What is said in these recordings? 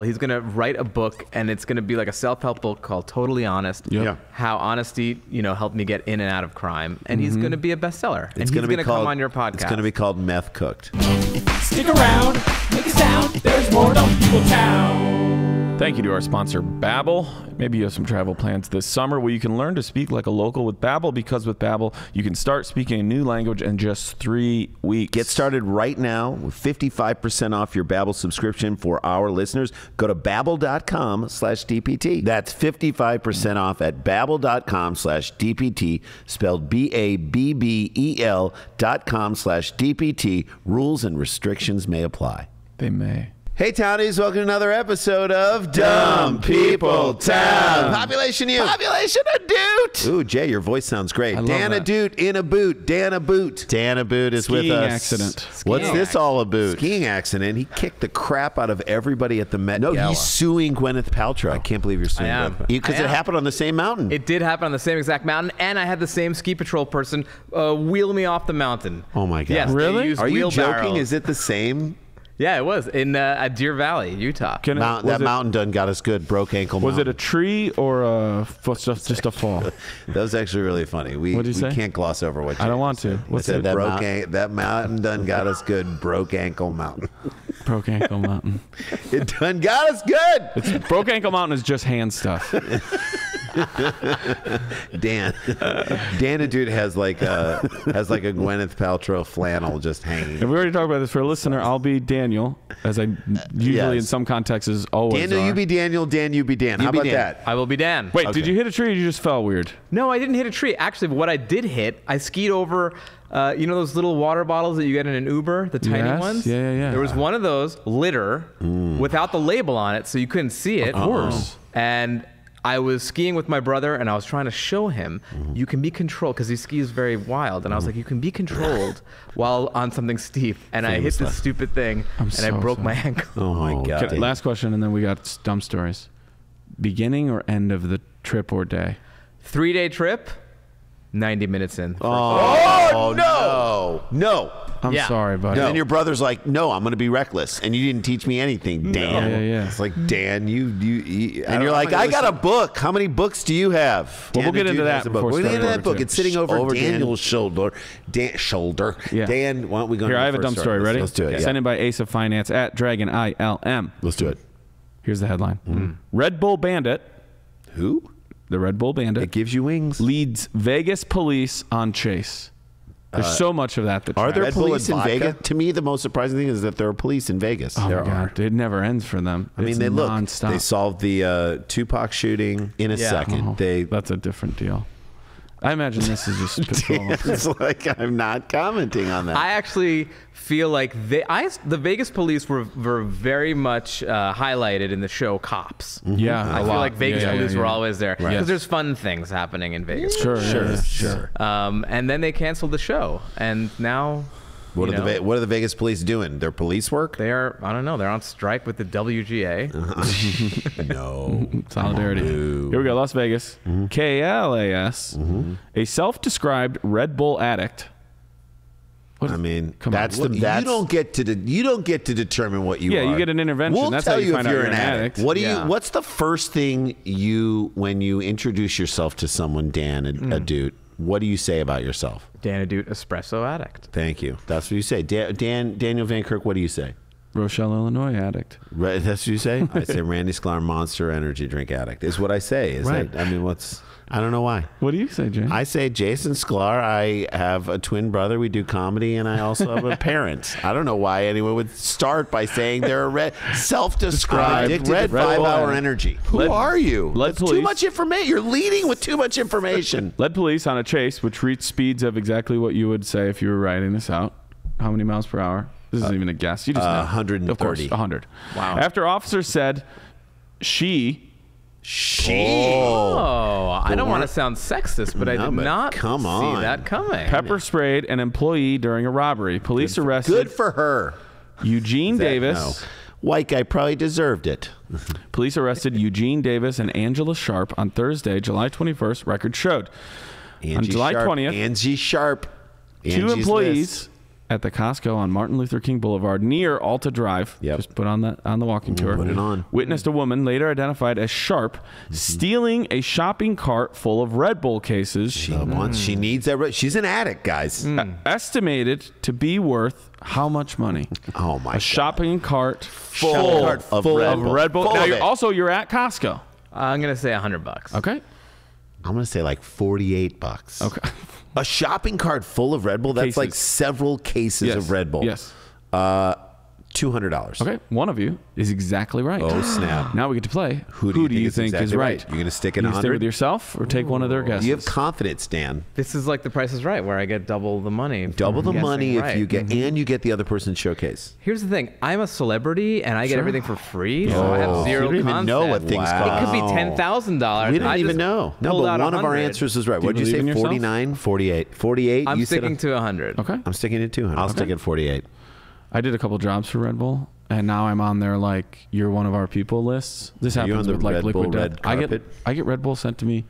He's going to write a book, and it's going to be like a self-help book called Totally Honest. Yeah. How honesty, helped me get in and out of crime. And he's going to be a bestseller. And he's going to come on your podcast. It's going to be called Meth Cooked. Stick around, make a sound. There's more Dumb People Town. Thank you to our sponsor, Babbel. Maybe you have some travel plans this summer where you can learn to speak like a local with Babbel, because with Babbel, you can start speaking a new language in just 3 weeks. Get started right now with 55% off your Babbel subscription for our listeners. Go to babbel.com/DPT. That's 55% off at babbel.com/DPT, spelled BABBEL.com/DPT. Rules and restrictions may apply. They may. Hey, Townies, welcome to another episode of Dumb People Town. Population you. Population Ahdoot. Ooh, Jay, your voice sounds great. Dan Ahdoot in a boot. Dan Ahdoot. Dan Ahdoot is with us. Accident. What's this all about? Skiing accident. He kicked the crap out of everybody at the Met Gala. No, he's suing Gwyneth Paltrow. I can't believe you're suing Gwyneth. Because it happened on the same mountain. It did happen on the same exact mountain, and I had the same ski patrol person wheel me off the mountain. Oh, my God. Yes, really? Are you joking? Is it the same? Yeah, it was in at Deer Valley, Utah. That mountain done got us good. Broke ankle mountain. Was it a tree or just a fall? That was actually really funny. We can't gloss over what you I don't want to. What's that? That mountain done got us good. Broke ankle mountain. Broke ankle mountain. It done got us good. Broke ankle mountain is just hand stuff. Dan Ahdoot has like a Gwyneth Paltrow flannel just hanging. And we already talked about this. For a listener, I'll be Daniel, as I usually in some contexts is always Daniel, are. you be Daniel. Dan, you be Dan. How about that? I will be Dan. Wait, did you hit a tree or you just fell weird? No, I didn't hit a tree. Actually, what I did hit, I skied over, those little water bottles that you get in an Uber, the tiny ones? Yeah. There was one of those, litter, without the label on it, so you couldn't see it. Of course. And I was skiing with my brother, and I was trying to show him you can be controlled, because he skis very wild. And I was like, you can be controlled while on something steep. And I hit this stupid thing, I broke my ankle. Oh, my God. Okay, last question, and then we got dumb stories. Beginning or end of the trip or day? 3-day trip, 90 minutes in. Oh, no. I'm sorry, buddy. And then your brother's like, no, I'm going to be reckless. And you didn't teach me anything, Dan. Yeah. It's like, Dan, you and you're like, I got a book. How many books do you have? Well, we'll get into that before We'll get into that book. two. It's sitting over Daniel's shoulder. Yeah. Dan, why don't we go Here, I have a dumb story. Ready? Let's do it. Sent in by Ace of Finance at Dragon ILM. Let's do it. Here's the headline. Red Bull Bandit. Who? The Red Bull Bandit. It gives you wings. Leads Vegas police on chase. There's so much of that. Are there police in Vegas? To me, the most surprising thing is that there are police in Vegas. Oh, there are. It never ends for them. I mean, they solved the Tupac shooting in a second. That's a different deal. I imagine this is just patrol. It's like I'm not commenting on that. I actually feel like the Vegas police were very much highlighted in the show Cops. Yeah, I feel like Vegas police were always there because there's fun things happening in Vegas. Sure. And then they canceled the show, and now. What are the Vegas police doing? Their police work? I don't know. They're on strike with the WGA. No. Solidarity. Here we go. Las Vegas. KLAS. A self-described Red Bull addict. You don't get to determine what you are. Yeah, you get an intervention. We'll That's tell how you you find if out you're you're an addict. What's the first thing when you introduce yourself to someone, Dan Ahdoot? What do you say about yourself? Dan Ahdoot, espresso addict. Thank you. That's what you say. Daniel Van Kirk, what do you say? Rochelle, Illinois addict. That's what you say? I say Randy Sklar Monster Energy Drink addict is what I say. I don't know why. What do you say, Jay? I say Jason Sklar. I have a twin brother. We do comedy, and I also have a parent. I don't know why anyone would start by saying they're a self-described red 5-hour energy. Who are you? That's too much information. You're leading with too much information. Led police on a chase which reached speeds of exactly what you would say if you were writing this out. How many miles per hour? This isn't even a guess. You just know. 130. Of course, 100. Wow. After officers said she. I don't want to sound sexist, but I did not see that coming. Pepper sprayed an employee during a robbery. Police arrested. Good for her. Eugene Davis. No. White guy probably deserved it. Police arrested Eugene Davis and Angela Sharp on Thursday, July 21st, record showed. On July 20th, Angie Sharp. two employees at the Costco on Martin Luther King Boulevard near Alta Drive. Yep. Just put on the walking tour. Put it on. Witnessed a woman later identified as Sharp stealing a shopping cart full of Red Bull cases. She needs that. She's an addict, guys. Estimated to be worth how much money? Oh my! A shopping cart full of Red Bull. Full Now of you're at Costco. I'm gonna say $100. Okay. I'm gonna say like $48. Okay. A shopping cart full of Red Bull. That's Cases. like several cases of Red Bull. Yes. $200. Okay. One of you is exactly right. Oh snap! Now we get to play. Who do you think is exactly right? You're gonna stick it You 100 stay with yourself or take one of their guesses. You have confidence, Dan. This is like The Price is Right, where I get double the money. Double the guessing money right. if you get, and you get the other person's showcase. Here's the thing: I'm a celebrity, and I get everything for free, so I have zero You don't even concept. know what things It could be cost. $10,000. We didn't even know. No, but one of our answers was right. Do you What did you believe in say? yourself? 49, 48. 48. I'm You said sticking to 100. Okay. I'm sticking to 200. I'll stick at 48. I did a couple jobs for Red Bull, and now I'm on their like you're one of our people lists. This Are you happens on the with like Red Liquid Bull Death. red I carpet? get Red Bull sent to me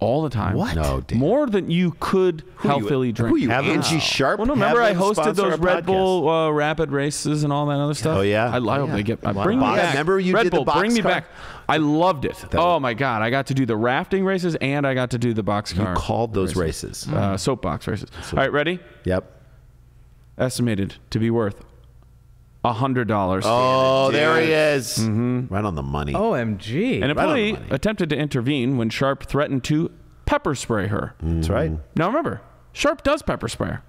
all the time. What? No, Dan. More than you could healthily drink. Who you? Angie Sharp. Well, no, remember I have them hosted sponsor those our Red podcast? Bull rapid races and all that other stuff. Oh, yeah? I hope they get bring me Box- back. Remember you Red did the Bull, bring box me car? back. I loved it. Oh my god, I got to do the rafting races and I got to do the boxcar. You called those races. Soapbox races. All right, ready? Yep. Estimated to be worth $100. Oh, there he is. Right on the money. OMG. An on the employee money. attempted to intervene when Sharp threatened to pepper spray her. That's right. Now remember, Sharp does pepper spray her.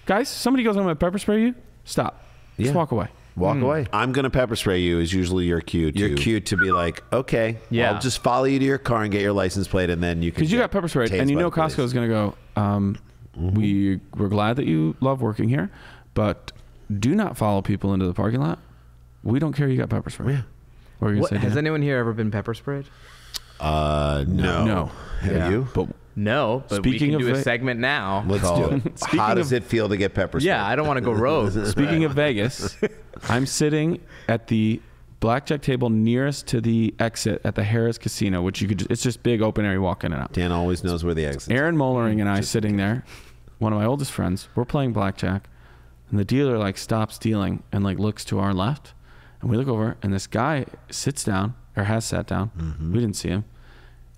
Guys, somebody goes, I'm going to pepper spray you. Stop. Just Yeah. walk away. Walk away. I'm going to pepper spray you is usually your cue. Your cue to be like, okay, Yeah. I'll just follow you to your car and get your license plate, and then you can. Because you got pepper sprayed, tased and you by know the police. Costco is going to go, we're glad that you love working here, but do not follow people into the parking lot. We don't care you got pepper spray. Yeah. What were you What, going to say, has Dan? anyone here ever been pepper sprayed? No. No. Have Yeah. you? But No, but Speaking we can of do a it- segment now. Let's do it. Speaking How does of- it feel to get pepper sprayed? Yeah, I don't want to go rogue. speaking of Vegas, I'm sitting at the blackjack table nearest to the exit at the Harrah's Casino, which you could it's just big open area, you walk in and out. Dan always knows where the exit is. Aaron Mollering and I sitting there, one of my oldest friends, we're playing blackjack, and the dealer like stops dealing and like looks to our left, and we look over, and this guy sits down or has sat down. We didn't see him,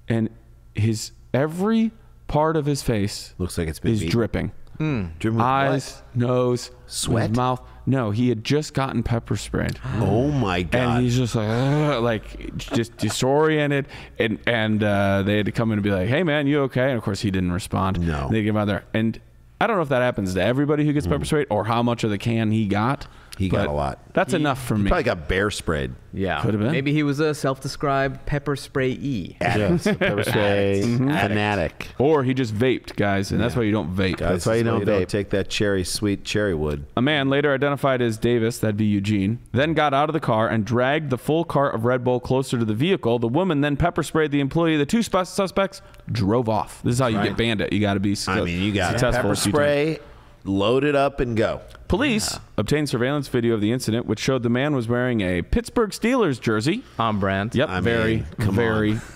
and his every part of his face Looks like it's been is beaten. dripping. Dripping with Eyes, nose, Sweat? his mouth. No, he had just gotten pepper sprayed. what? Oh my God. And he's just like, "Ugh," like just disoriented, and they had to come in and be like, "Hey man, you okay?" And of course he didn't respond. No. They get out there, and I don't know if that happens to everybody who gets pepper sprayed or how much of the can he got. He got but a lot. That's enough for me. Probably got bear sprayed. Yeah. Could have been. Maybe he was a self-described pepper spray-y. Yes. Pepper spray fanatic. Or he just vaped, guys, and that's why you don't vape. That's why you don't take that sweet cherry wood. A man later identified as Davis, that'd be Eugene, then got out of the car and dragged the full cart of Red Bull closer to the vehicle. The woman then pepper sprayed the employee. The two suspects drove off. This is how you get bandit. You got to be You got successful pepper a few times. spray, load it up, and go. Police obtained surveillance video of the incident, which showed the man was wearing a Pittsburgh Steelers jersey. On brand. Yep, very.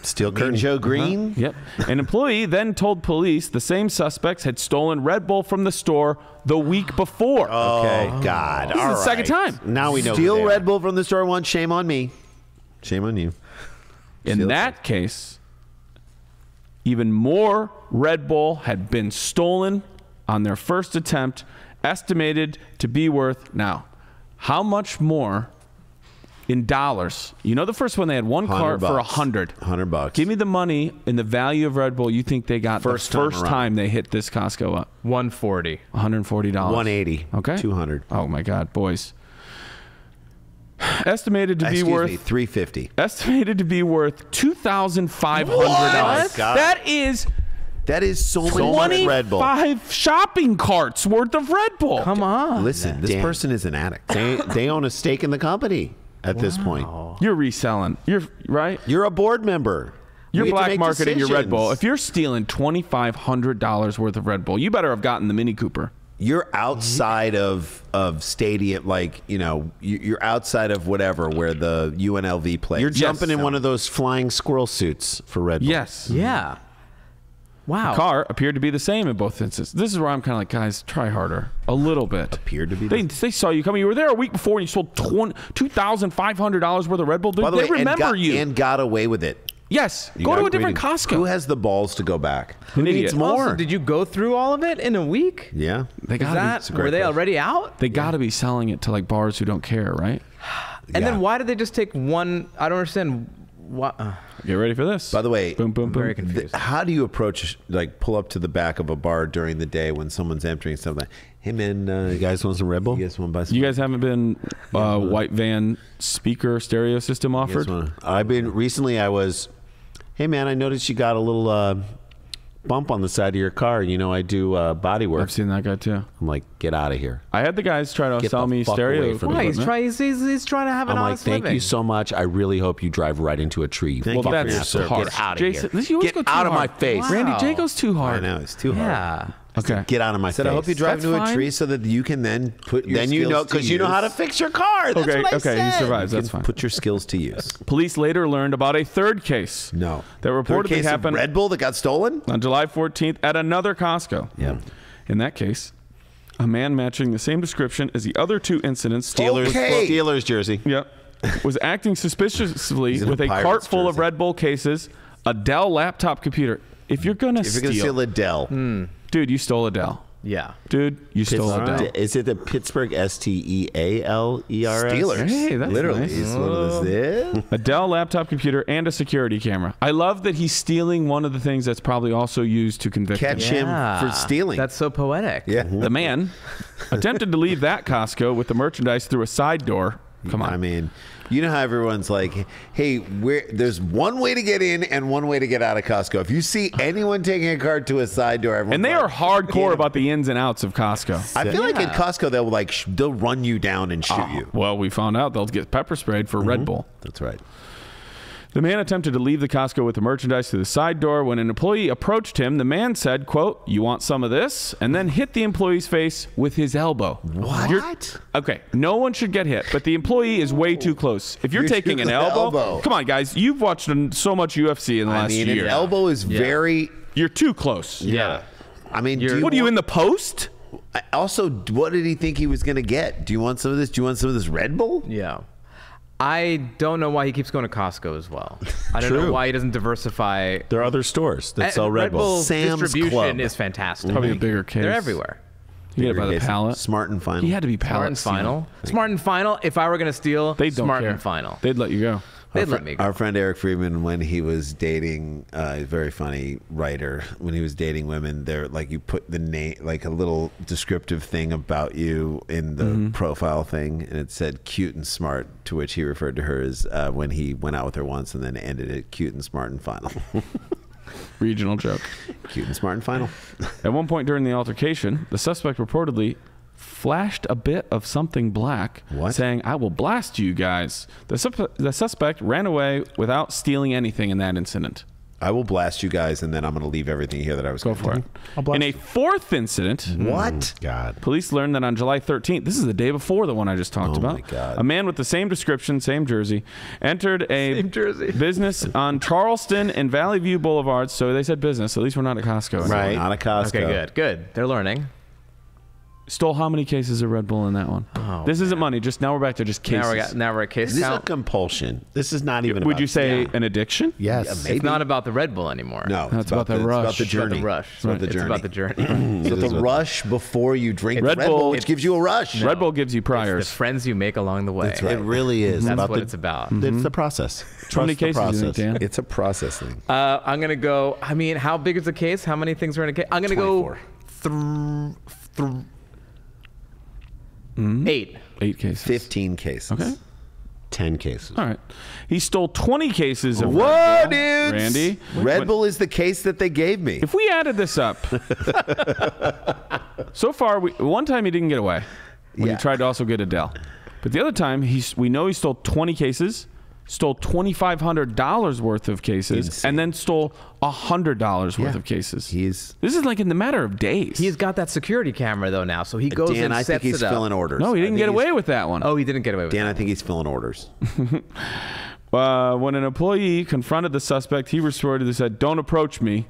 Steel Curtain Joe Green. Yep. An employee then told police the same suspects had stolen Red Bull from the store the week before. Okay, God. This is the second time. Now we know. who they Steal are. Red Bull from the store once. Shame on me. Shame on you. In Steal that case, even more Red Bull had been stolen on their first attempt, estimated to be worth, now, how much more in dollars? You know the first one they had one cart for $100. $100. Give me the money and the value of Red Bull you think they got First the time first around. time they hit this Costco up. 140. $140. 180. Okay. 200. Oh my God, boys. Estimated to be Excuse worth me, 350. estimated to be worth $2,500. my God. That is That is so much Red Bull. 25 shopping carts worth of Red Bull. Come on. Listen, this person is an addict. They own a stake in the company at this point. You're reselling. You're right. You're a board member. You're You get to black make marketing your Red Bull. decisions. If you're stealing $2,500 worth of Red Bull, you better have gotten the Mini Cooper. You're outside of stadium, like, you know, you're outside of whatever where the UNLV plays. You're jumping in one of those flying squirrel suits for Red Bull. Yes. Yeah. Wow. The car appeared to be the same in both instances. This is where I'm kind of like, guys, try harder a little bit. Appeared to be. They saw you coming. You were there a week before, and you sold $2,500 worth of Red Bull. By the They way, remember you. and got away with it. Yes. You Go got to a different greedy. Costco. Who has the balls to go back? Who An needs idiot. more? Also, did you go through all of it in a week? Yeah. They Is gotta that, be, were they already out? they got to be selling it to like bars who don't care, right? And Yeah. then why did they just take one? I don't understand. What? Get ready for this. By the way, boom, boom, boom. Very confused. How do you approach, like, pull up to the back of a bar during the day when someone's entering something? Hey, man, you guys want some Red Bull? You guys want to buy some? You guys haven't been white van speaker stereo system You guys offered? wanna- I've been recently. I was. Hey, man, I noticed you got a little bump on the side of your car. You know, I do body work. I've seen that guy too. I'm like, get out of here. I had the guys try to Get sell the me fuck stereo. away from me. Why? He's equipment. trying. He's trying to have an I'm like, honest thank living. you so much. I really hope you drive right into a tree. Well, Fuck that's your service. harsh. Get out of Jason, here. you always Get go too out of my hard. face. Wow. Randy, Jay goes too I hard. know, it's too hard. Yeah. Okay. Get out of my face. Said I hope you drive That's into a fine. tree so that you can then put your Then you know, skills to because you know how to use. fix your car. That's Okay, what I okay, he said. survives. You That's can fine. Put your skills to use. Police later learned about a third case. No. That Third reportedly case of happened Red Bull that got stolen? on July 14th at another Costco. Yeah. In that case, a man matching the same description as the other two incidents. Steelers, Okay. Steelers jersey. Yep. Was acting suspiciously He's in with a a Pirates cart full of jersey. Red Bull cases, a Dell laptop computer. If you're gonna If you're going to steal a Dell. dude, you stole a Dell. Yeah. Dude, you stole a Dell. Is it the Pittsburgh Steelers? Steelers. Hey, that's Literally. nice. Is what it is. A Dell laptop computer and a security camera. I love that he's stealing one of the things that's probably also used to convict Catch him. him for stealing. That's so poetic. yeah. The man attempted to leave that Costco with the merchandise through a side door. Come on. I mean, you know how everyone's like, hey, there's one way to get in and one way to get out of Costco. If you see anyone taking a cart to a side door, everyone's And they like, are "Get hardcore 'em." about the ins and outs of Costco. I feel like at Yeah. Costco they'll they'll run you down and shoot you. Well, we found out they'll get pepper sprayed for Red Bull. That's right. The man attempted to leave the Costco with the merchandise through the side door. When an employee approached him, the man said, quote, "You want some of this?" and then hit the employee's face with his elbow. What? Okay, no one should get hit, but the employee is way too close. If you're You're taking too an close. elbow, Elbow. come on, guys. You've watched so much UFC in the I last mean, year. an elbow is very. You're too close. Yeah. I mean, What are you in the post? Also, what did he think he was going to get? Do you want some of this? Do you want some of this Red Bull? Yeah. I don't know why he keeps going to Costco as well. I don't know True. why he doesn't diversify. There are other stores that sell Red Bull. Bull's Sam's distribution Club. is fantastic. Probably a bigger case. They're everywhere. You get it by the Bigger pallet. case. Smart and Final. He had to be Smart pallet. and Final. Smart and Final. If I were going to steal, They don't Smart care. and Final. They'd let you go. They'd let me go. Our friend Eric Friedman, when he was dating, a very funny writer, when he was dating women, they're like, you put the name, like a little descriptive thing about you in the profile thing, and it said cute and smart, to which he referred to her as when he went out with her once and then ended it cute and smart and final. Regional joke. Cute and smart and final. At one point during the altercation, the suspect reportedly flashed a bit of something black, What? saying, "I will blast you guys." The suspect ran away without stealing anything in that incident. I will blast you guys, and then I'm going to leave everything here that I was Go going for to it. In a fourth incident, What? God. police learned that on July 13th, this is the day before the one I just talked Oh, about, my God. a man with the same description, same jersey, entered a Same jersey. business on Charleston and Valley View Boulevards. So they said business. At least we're not at Costco anymore. Right. Not a Costco. Okay, good. Good. They're learning. Stole how many cases of Red Bull in that one? Oh, this isn't money. Just now we're back to just cases. Now we're at case This is a count. compulsion. This is not even Would about- you say Yeah. an addiction? Yes. It's maybe. not about the Red Bull anymore. No. No, it's about the rush. It's about the It's about journey. the rush. It's about the It's journey. about the journey. So It's the rush before you drink Red Red Bull, Bull- which gives you a rush. Red Bull gives you the priors. friends you make along the way. That's right. It really is. That's what it's about. It's the process. How many Trust the cases do you think, process. Dan? It's a process thing. I'm gonna go. I mean, how big is the case? How many things are in a case? I'm gonna 24. go 8. 8 cases. 15 cases. Okay. 10 cases. All right. He stole 20 cases of What, Red Bull. dudes? Randy? Red Bull is the case that they gave me. If we added this up, so far, one time he didn't get away when Yeah. he tried to also get Adele. But the other time, we know he stole 20 cases, stole $2,500 worth of cases, Insane. and then stole $100 worth of cases. He's This is like in the matter of days. He's got that security camera though now, so he goes Dan, and I sets think he's it up. filling orders. no, he I didn't think get he's- away with that one. Oh, he didn't get away with Dan, that. I think he's filling orders. When an employee confronted the suspect, he resorted and said, "Don't approach me.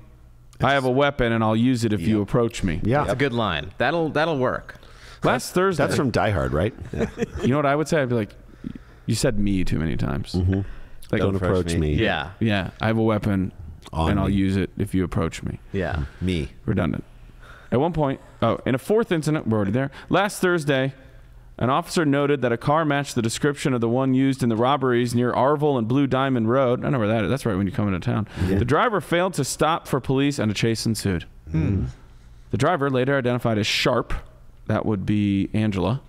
I have a weapon and I'll use it if you approach me. Yeah. That's a good line. That'll work. Last Thursday. That's from Die Hard, right? Yeah. You know what I would say? I'd be like, you said me too many times. Like, Don't approach me. Yeah. Yeah, I have a weapon and I'll me. use it if you approach me. Yeah. Me. Redundant. At one point, in a fourth incident, we're already there. Last Thursday, an officer noted that a car matched the description of the one used in the robberies near Arville and Blue Diamond Road. I know where that is. That's right when you come into town. Yeah. The driver failed to stop for police and a chase ensued. The driver, later identified as Sharp, that would be Angela,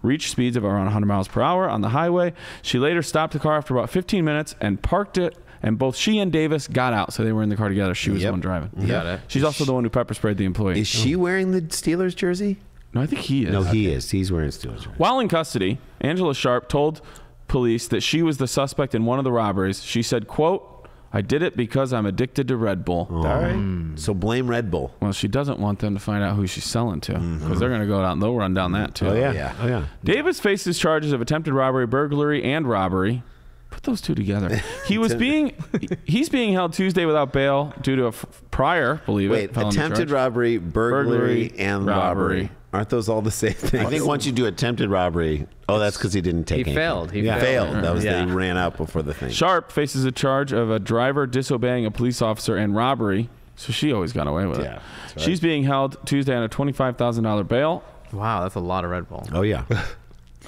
reached speeds of around 100 miles per hour on the highway. She later stopped the car after about 15 minutes and parked it, and both she and Davis got out, so they were in the car together. She was the one driving. Got it. She's also the one who pepper sprayed the employee. Is she wearing the Steelers jersey? No, I think he is. No, he is. He's wearing a Steelers jersey. While in custody, Angela Sharp told police that she was the suspect in one of the robberies. She said, quote, "I did it because I'm addicted to Red Bull." All right. So blame Red Bull. Well, she doesn't want them to find out who she's selling to, because they're going to go out and they'll run down that too. Oh, yeah. Oh, yeah. Davis faces charges of attempted robbery, burglary, and robbery. Put those two together. He's being held Tuesday without bail due to a prior, believe it, felony attempted charge. robbery, burglary, and robbery. robbery. Aren't those all the same thing? I think once you do attempted robbery, that's because he didn't take He anything. failed. He failed. That was Yeah. they ran out before the thing. Sharp faces a charge of a driver disobeying a police officer and robbery, so she always got away with it. Yeah, that's right. She's being held Tuesday on a $25,000 bail. Wow, that's a lot of Red Bull. Oh, yeah.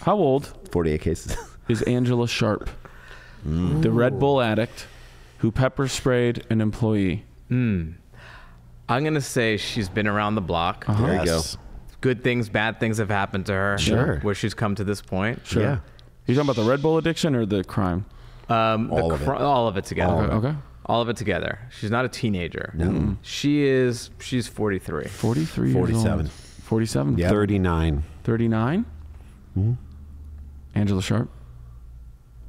How old 48 cases. is Angela Sharp, the Red Bull addict who pepper sprayed an employee? I'm going to say she's been around the block. There you go. Yes. Good things, bad things have happened to her. Sure. Where she's come to this point. Sure. Yeah. You talking about the Red Bull addiction or the crime? All of it. All of it together. Okay. All of it together. She's not a teenager. No. She's 43. 43 47. years old. 47? Yeah. 39. 39? Angela Sharp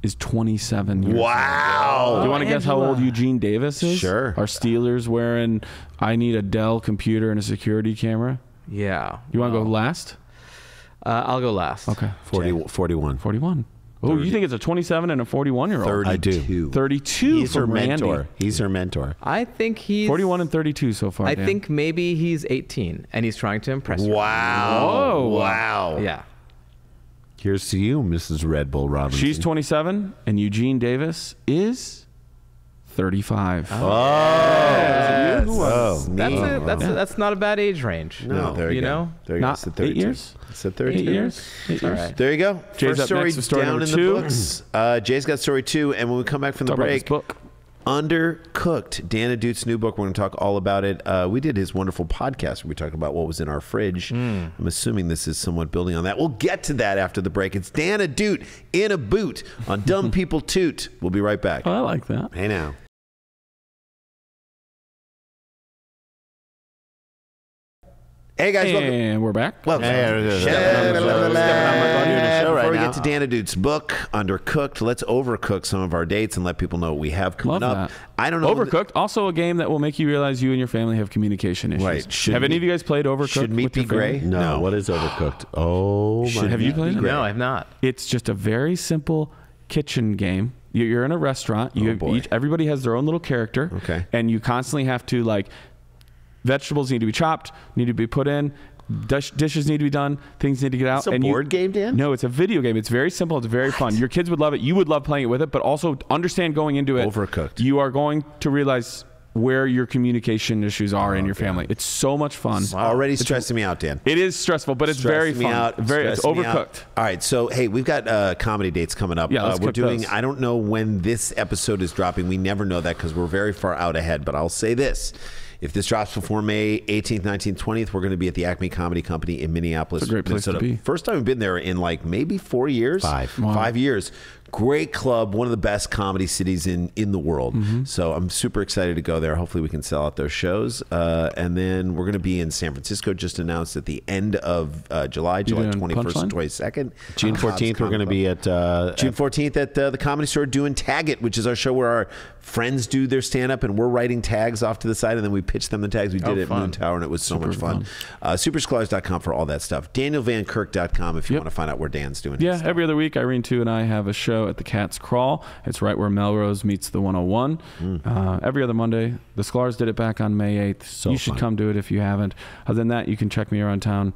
is 27 years old. Wow. Do you want to guess how old Eugene Davis is? Sure. Are Steelers wearing, I need a Dell computer and a security camera? Yeah. You want to go last? I'll go last. Okay. 41. 41. Oh, you think it's a 27 and a 41-year-old? 32. 32 He's her from mentor. Randy. He's her mentor. I think he's 41 and 32 so far, I Dan. think maybe he's 18 and he's trying to impress her. Wow. Whoa. Wow. Yeah. Here's to you, Mrs. Red Bull Robinson. She's 27, and Eugene Davis is 35. Yes. Who was Oh, That's me. it. That's not a bad age range. No, there you go. know? There you go. Not It's at 8 32. years? It's at 32. 8 years? 8 years. right. There you go. Jay's First up story next with story down number in 2. the books. Jay's got story 2, and when we come back from the Talk about this break, book. Undercooked, Dan Ahdoot's new book. We're going to talk all about it. We did his wonderful podcast where we talked about what was in our fridge. I'm assuming this is somewhat building on that. We'll get to that after the break. It's Dan Ahdoot in a boot on Dumb People Toot. We'll be right back. Oh, I like that. Hey now. Hey guys, welcome. And we're back. Welcome. Before we get to Dan Ahdoot's book, Undercooked, let's overcook some of our dates and let people know what we have coming Love up. that. I don't know. Overcooked, also a game that will make you realize you and your family have communication issues. Right. Should Have any meat- of you guys played Overcooked? Should meat with be your family? gray? No, No. what is overcooked? Oh, my Have you played it? No, I have not. It's just a very simple kitchen game. You're in a restaurant. You boy. everybody has their own little character. Okay. And you constantly have to, like, vegetables need to be chopped, need to be put in, dishes need to be done, things need to get out. It's a and board game, Dan? No, it's a video game. It's very simple. It's very fun. Your kids would love it. You would love playing it with it, but also understand going into it. Overcooked. You are going to realize where your communication issues are in your family. It's so much fun. Already stressing me out, Dan. It is stressful, but it's very Stressing fun. me out, It's stressing me out. overcooked. All right, so hey, we've got comedy dates coming up. Yeah, let's we're cook doing. those. I don't know when this episode is dropping. We never know that because we're very far out ahead. But I'll say this: if this drops before May 18th, 19th, 20th, we're going to be at the Acme Comedy Company in Minneapolis, It's a great place to Minnesota. be. First time we've been there in like maybe 4 years. 5. Wow. 5 years. Great club, one of the best comedy cities in the world. Mm-hmm. So I'm super excited to go there. Hopefully we can sell out those shows. And then we're going to be in San Francisco, just announced at the end of July doing 21st and Punchline? 22nd. June 14th, we're going to be at June 14th at the Comedy Store doing Tag It, which is our show where our friends do their stand-up and we're writing tags off to the side and then we pitch them the tags. We did it at fun. Moon Tower and it was so Super much fun. Supersklars.com for all that stuff. DanielVanKirk.com if you want to find out where Dan's doing Yeah, his every other week, Irene, too, and I have a show Show at the Cat's Crawl. It's right where Melrose meets the 101. Every other Monday. The Sklars did it back on May 8th. You should come do it if you haven't. Other than that, you can check me around town.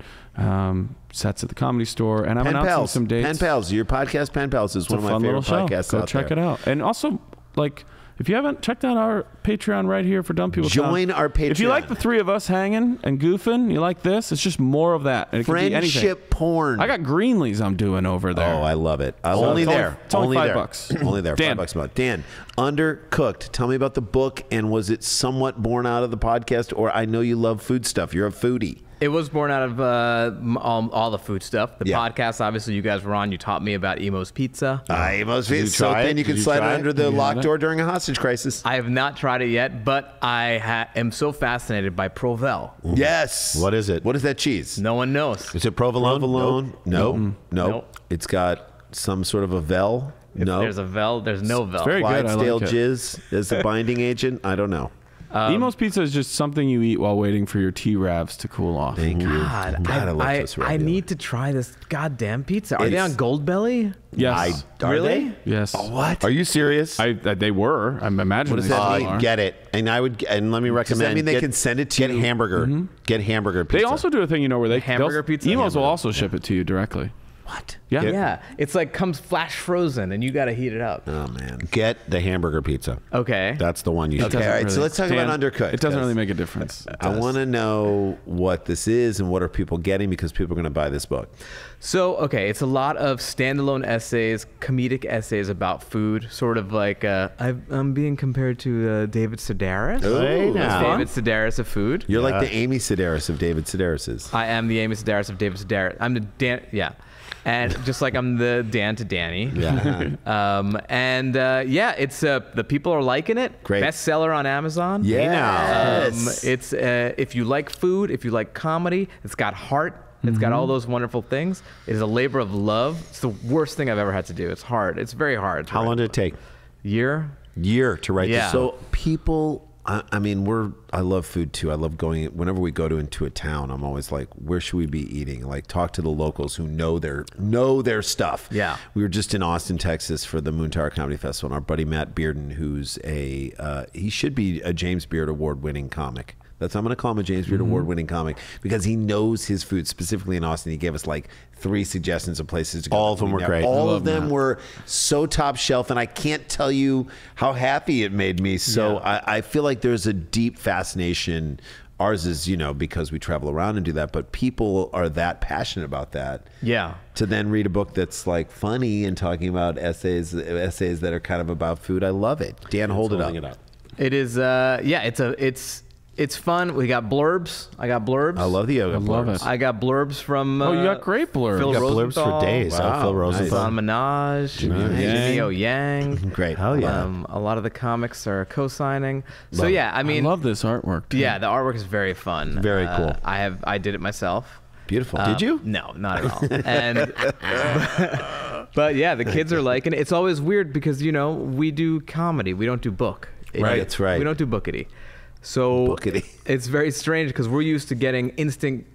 Sets at the Comedy Store, and I'm announcing some dates. Pen Pals, your podcast Pen Pals is one of my favorite podcasts Go check it out. And also, like, if you haven't checked out our Patreon right here for Dumb People Join Town. our Patreon. If you like the three of us hanging and goofing, you like this, it's just more of that. And it Friendship porn. I got Greenleys I'm doing over there. Oh, I love it. Only there. It's only $5. Only there. Dan. $5 a month. Dan, Undercooked. Tell me about the book, and was it somewhat born out of the podcast, or I know you love food stuff. You're a foodie. It was born out of all the food stuff. The podcast, obviously, you guys were on. You taught me about Emo's Pizza. Emo's Pizza. So then you can slide it under the locked door during a hostage crisis. I have not tried it yet, but I am so fascinated by Provel. Yes. What is it? What is that cheese? No one knows. Is it provolone? Provolone? Nope. Nope. It's got some sort of a vel. If there's a vel, there's no vel. It's very good. I Clydesdale like it. jizz as the binding agent. I don't know. Emo's Pizza is just something you eat while waiting for your T-Ravs to cool off. Thank you. God, I love this I need to try this goddamn pizza. Are they on Goldbelly? Yes. Really? Yes. What? Are you serious? They were. I'm imagining. What does that mean? Get it. And let me recommend. Does that mean they can send it to Get you? hamburger. Get hamburger pizza. They also do a thing, where they Hamburger pizza? Emo's will also ship it to you directly. What? Yeah. Yeah. It's like comes flash frozen, and you got to heat it up. Oh, man. Get the hamburger pizza. Okay. That's the one you should. Okay, all right. So let's talk about Dan, Undercooked. It doesn't really make a difference. I want to know what this is and what are people getting, because people are going to buy this book. So, okay, it's a lot of standalone essays, comedic essays about food, sort of like I'm being compared to David Sedaris. Hey, now. David Sedaris of food. You're like the Amy Sedaris of David Sedaris's. I am the Amy Sedaris of David Sedaris. I'm the Dan, and just like I'm the Dan to Danny. Yeah. It's the people are liking it. Great. Bestseller on Amazon. Yes. It's if you like food, if you like comedy, it's got heart. It's got all those wonderful things. It is a labor of love. It's the worst thing I've ever had to do. It's hard. It's very hard. How long did it take? Year To write Yeah. this. So people, I mean, I love food too. I love going, whenever we go into a town, I'm always like, where should we be eating? Like, talk to the locals who know their stuff. Yeah. We were just in Austin, Texas for the Moon Tower Comedy Festival, and our buddy Matt Bearden, who's he should be a James Beard Award winning comic. I'm going to call him a James Beard Award-winning comic, because he knows his food, specifically in Austin. He gave us like 3 suggestions of places to go. All of them were great. All of them were so top shelf, and I can't tell you how happy it made me. So I feel like there's a deep fascination. Ours is, because we travel around and do that, but people are that passionate about that. Yeah. To then read a book that's like funny and talking about essays that are kind of about food. I love it. Dan, hold it up. It is. It's fun. We got blurbs. I got blurbs. I love the yoga love blurbs. it. I got blurbs from. You got great blurbs. Phil You got blurbs Rosenthal, for days. Wow. Phil Rosenthal. Don Minaj, Jimmy O Yang. Great. Hell yeah. A lot of the comics are co-signing. So yeah, I mean, I love this artwork. Too. yeah, the artwork is very fun. Very cool. I did it myself. Beautiful. Did you? No, not at all. And but yeah, the kids are liking it. It's always weird because we do comedy, we don't do book. Right, that's right. We don't do bookity. So Bookity. it's very strange because we're used to getting instant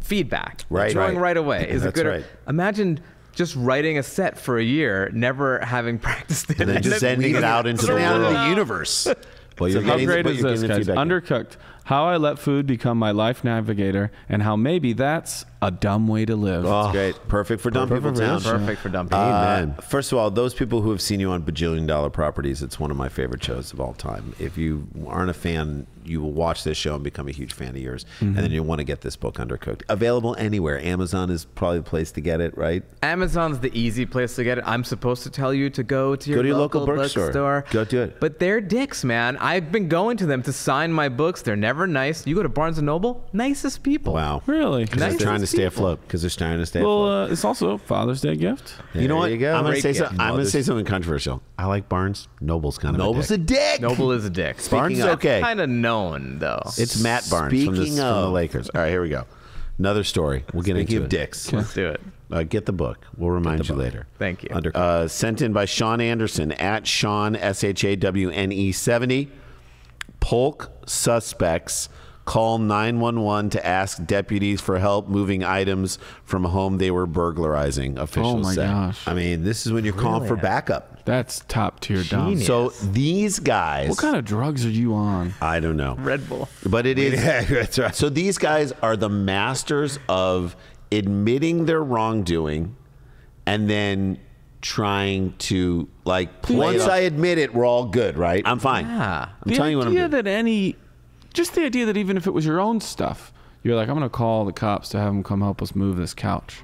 feedback. Right, Knowing right. right away. Is it That's good? right. Imagine just writing a set for a year, never having practiced it, And then just sending it out into the world. universe. Well, you're How getting, great but is you're this, getting the guys? feedback. Undercooked. How I let food become my life navigator, and how maybe that's a dumb way to live. That's great. Perfect for Dumb People Town. Perfect for dumb people. Amen. First of all, those people who have seen you on Bajillion Dollar Properties, it's one of my favorite shows of all time. If you aren't a fan, you will watch this show and become a huge fan of yours. And then you'll want to get this book, Undercooked. Available anywhere. Amazon is probably the place to get it, right? Amazon's the easy place to get it. I'm supposed to tell you to go to your local bookstore. Go do it. But they're dicks, man. I've been going to them to sign my books. They're never nice. You go to Barnes & Noble, nicest people. Wow. Really? Because they're trying to stay afloat. Because they're trying to stay afloat. Well, it's also Father's Day gift. You know what? There you go. I'm going to Great say gift. I'm going to say something controversial. I like Barnes. Noble's kind of Noble's a a dick. dick. Noble is a dick. Barnes is okay. Kind of known, though. It's Matt Barnes from Speaking the of- Lakers. All right, here we go. Another story. We'll get Speaking into of it. dicks. Let's do it. Get the book. We'll remind you later. Thank you. Sent in by Sean Anderson at Sean SHAWNE 70. Polk suspects call 911 to ask deputies for help moving items from a home they were burglarizing, officials Oh my said. gosh. I mean, this is when you're calling for backup. That's top tier dumb. Genius. So these guys, What kind of drugs are you on? I don't know. Red Bull. But it is. Yeah, that's right. So these guys are the masters of admitting their wrongdoing and then trying to like play Once it up. I admit it, we're all good, right? I'm fine. Yeah. I'm telling you what I'm doing. Just the idea that even if it was your own stuff, you're like, I'm going to call the cops to have them come help us move this couch.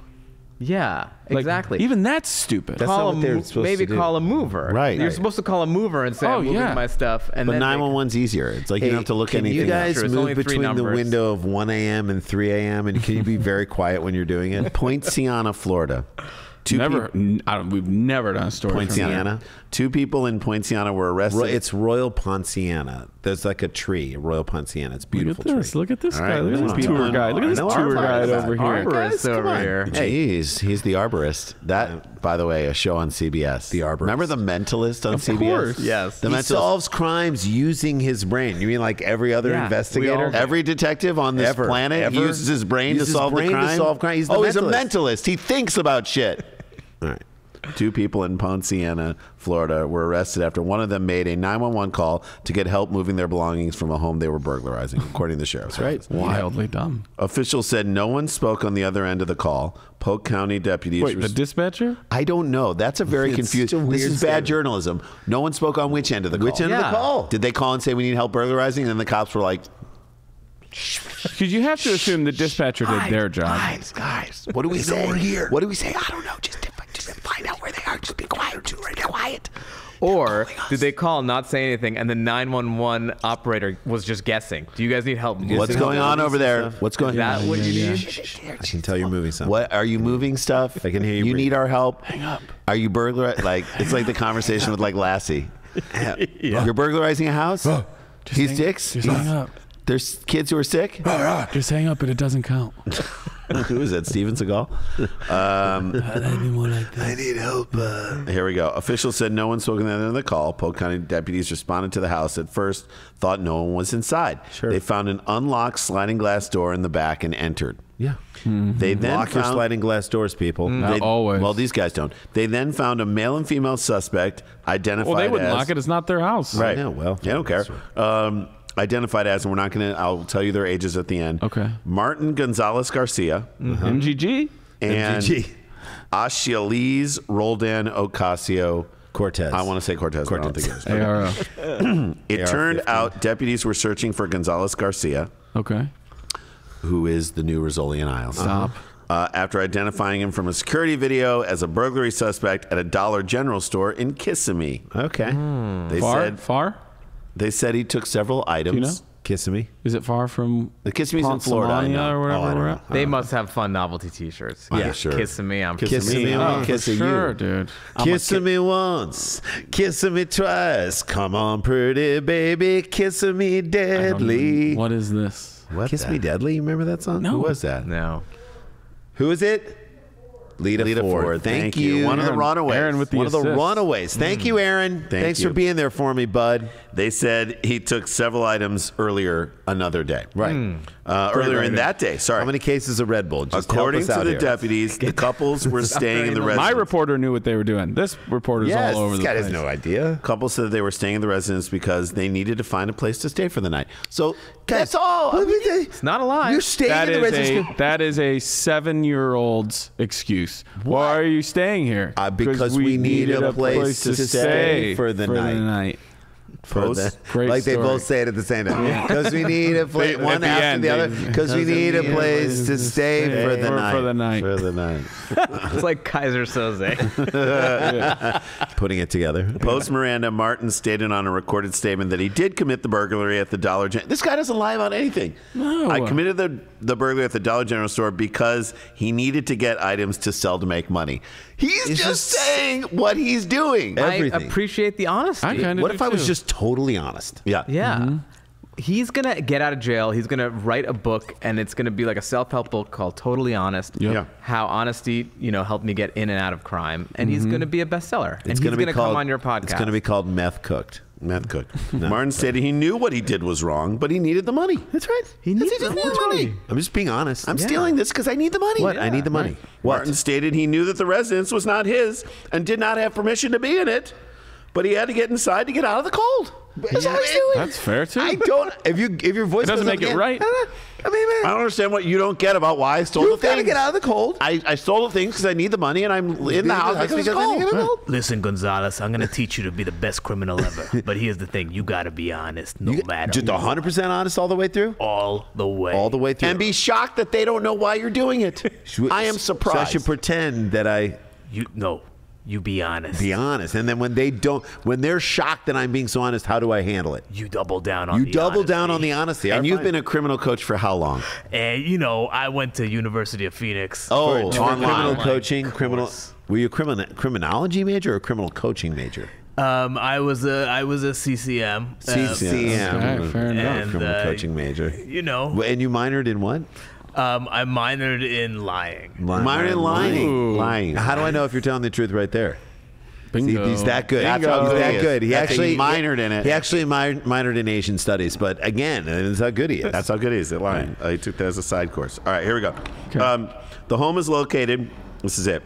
Yeah, Like, exactly. Even that's stupid. That's call not what they're supposed maybe to do. call a mover. Right. You're supposed to call a mover and say, Oh, I'm moving yeah. my stuff. And But then 911's easier. It's like you don't have to look Can anything you guys Sure, it's only move 3 between the numbers. window of 1 a.m. and 3 a.m. and can you be very quiet when you're doing it? Poinciana, Florida. We've never done a story from there. Poinciana. 2 people in Poinciana were arrested. It's Royal Ponciana. There's like a tree, a Royal Ponciana. It's a Look beautiful at this. tree. Look at this All guy. right, Look at come this on. tour guide. Look at this I know tour our guide guys. over here. Arborist over here. Jeez, he's the arborist. That, by the way, a show on CBS. The arborist. Remember The Mentalist on Of CBS? course. Yes. The He Mentalist. solves crimes using his brain. You mean like every other Yeah, investigator? we all- Every detective on this Ever. planet he Ever. uses his brain Uses to his solve brain the to crime. solve crime. He's the He's a mentalist. mentalist. He thinks about shit. All right. 2 people in Poinciana, Florida, were arrested after one of them made a 911 call to get help moving their belongings from a home they were burglarizing, according to the sheriff's office. Wildly dumb. Officials said no one spoke on the other end of the call. Polk County deputies. Wait, the dispatcher? I don't know. That's a very It's confusing. such a This weird is bad statement. journalism. No one spoke on which end of the call. Which end of Yeah. the call? Did they call and say we need help burglarizing? And then the cops were like, Because you have to assume the dispatcher did their job. guys, what do we say? What do we say? I don't know. Just find out where they are. Just be quiet. Be quiet. Or did they call, not say anything, and the 911 operator was just guessing? Do you guys need help? What's going on over there? What's Is going that on? what you need? I can tell you're moving something. What are you moving stuff? I can hear you You breathe. need our help. Hang up. Are you burglar? Like it's like the conversation with like Lassie. You're burglarizing a house. He's dicks. Just hang up. There's kids who are sick. Just hang up, but it doesn't count. Who is that? Steven Seagal. I need help. Here we go. Officials said no one spoke on the other end of the call. Polk County deputies responded to the house. At first, thought no one was inside. Sure. They found an unlocked sliding glass door in the back and entered. Yeah. They then Lock your found, sliding glass doors, people. Not always. Well, these guys don't. They then found a male and female suspect identified Well, they wouldn't as. lock it. It's not their house. Right. Yeah, well, I don't care. Identified as, and we're not going to, I'll tell you their ages at the end. Okay. Martin Gonzalez Garcia MGG? and MGG. Ashializ Roldan Ocasio Cortez. I want to say Cortez, but I don't think it is. ARO. It turned out deputies were searching for Gonzalez Garcia, Okay. who is the new Rizzoli and Isles. Stop. After identifying him from a security video as a burglary suspect at a Dollar General store in Kissimmee. Okay. They Far? They said he took several items. Do you know? Kissing me. Is it far from The Kissimmee's in Florida, I Ponsalania know. or wherever Oh, I don't we're know. at? They must have fun novelty T-shirts. Yeah, sure. Kissing me, I'm Kissing me. Oh, I'm for kissing sure, you. dude. Kissing me once, kissing me twice. Come on, pretty baby, kissing me deadly. What is this? Kiss Me Deadly? You remember that song? No. Who was that? No. Who is it? Lita Ford. Thank you. One of the Aaron. runaways. Aaron with the One of the assist. runaways. Thank you, Aaron. Thanks you. for being there for me, bud. They said he took several items earlier another day. Right. Earlier in that day, sorry. How many cases of Red Bull? Just According help us to out the here. deputies, the couples were staying in the My residence. reporter knew what they were doing. This reporter's Yes, all over this the guy place. has no idea. Couple said they were staying in the residence because they needed to find a place to stay for the night. So that's all. It's not a lie. You're staying That in the is residence. that is a 7-year-old's excuse. Why are you staying here? Because we needed a place to stay for the night. For the, Great like they story. both say it at the same time. Because we need a place, At one the after end, the other. they- Because we need a place to stay for the night. For the night. For the night. It's like Kaiser Soze. Putting it together. Post Miranda, Martin stated on a recorded statement that he did commit the burglary at the Dollar General. This guy doesn't lie about anything. No. I committed the burglary at the Dollar General store because he needed to get items to sell to make money. He's just saying what he's doing. I Everything. appreciate the honesty. I kind of What if I was just totally honest? Yeah. Yeah. He's going to get out of jail. He's going to write a book, and it's going to be like a self-help book called Totally Honest. Yep. Yeah. How honesty, helped me get in and out of crime. And he's going to be a bestseller. And he's gonna going to come called- on your podcast. It's going to be called Meth Cooked. Meth cook. Martin stated he knew what he did was wrong, but he needed the money. That's right. He needs the money. I'm just being honest. I'm stealing this because I need the money. What? I need the money. Martin stated he knew that the residence was not his and did not have permission to be in it, but he had to get inside to get out of the cold. That's all he's doing. That's fair too. I don't. If your voice It doesn't goes make up it again, right. I mean, man, I don't understand what you don't get about why I stole the you've got things. to get out of the cold. I stole the things because I need the money and I'm in the house because it's cold. Listen, Gonzalez, I'm going to teach you to be the best criminal ever. But here's the thing. You got to be honest no matter Just 100% honest all the way through. all the way. All the way through. And be shocked that they don't know why you're doing it. I am surprised. So I should pretend that I You be honest. be honest, and then when they're shocked that I'm being so honest, how do I handle it? You double down on You the double honesty. down on the honesty. And you've been a criminal coach for how long? And, I went to University of Phoenix. Oh, For online. criminal Online coaching, course. Were you a criminology major or a criminal coaching major? I was a CCM. CCM. All right, fair enough. And, criminal coaching major. And you minored in what? I minored in lying. Minored in lying. How do I know if you're telling the truth right there? Bingo. See, he's that good. That's how He's good that he is. good. He That's actually he minored in it. He actually minored in Asian studies, but again, that's how good he is. That's how good he is at lying. I took that as a side course. All right, here we go. The home is located, this is it,